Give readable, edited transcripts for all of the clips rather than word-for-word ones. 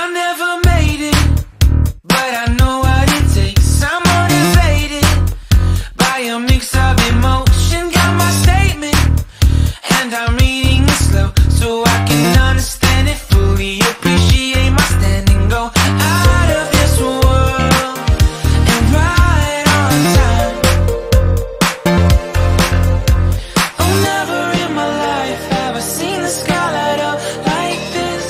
I never made it, but I know what it takes. I'm motivated by a mix of emotion. Got my statement, and I'm reading it slow so I can understand it fully. Appreciate my standing, go out of this world and right on time. Oh, never in my life have I seen the sky light up like this.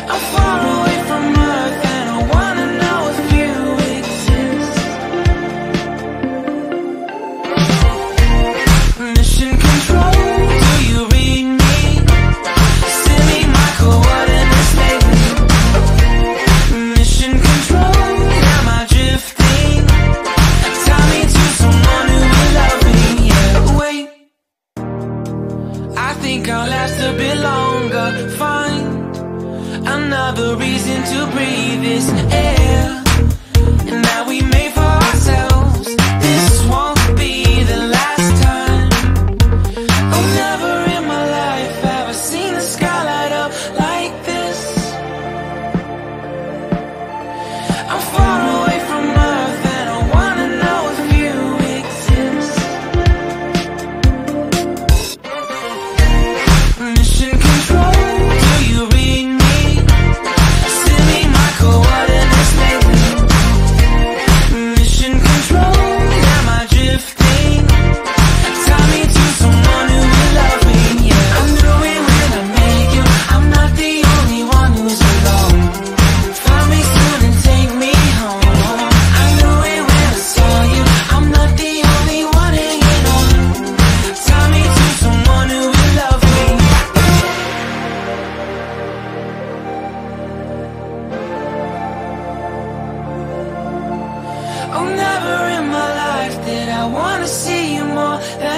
I'm far away from Earth and I wanna know if you exist. Mission control, do you read me? Send me my coordinates lately. Mission control, am I drifting? Tie me to someone who will love me. Yeah, wait, I think I'll last a bit longer. Find another reason to breathe this air, and that we made for ourselves. This won't be the last time. Oh, never in my life have I seen the sky light up like this. I'm far away from Earth and I wanna know if you exist. Mission control, do you read me? Send me my coordinates lately. Mission control, am I drifting? Tie me to someone who will love me. Yeah, I knew it when I met you. I'm not the only one who's alone. Find me soon and take me home. I knew it when I saw you. I'm not the only one hanging on. Tie me to someone who will love me. Oh, never in my life did I wanna see you more than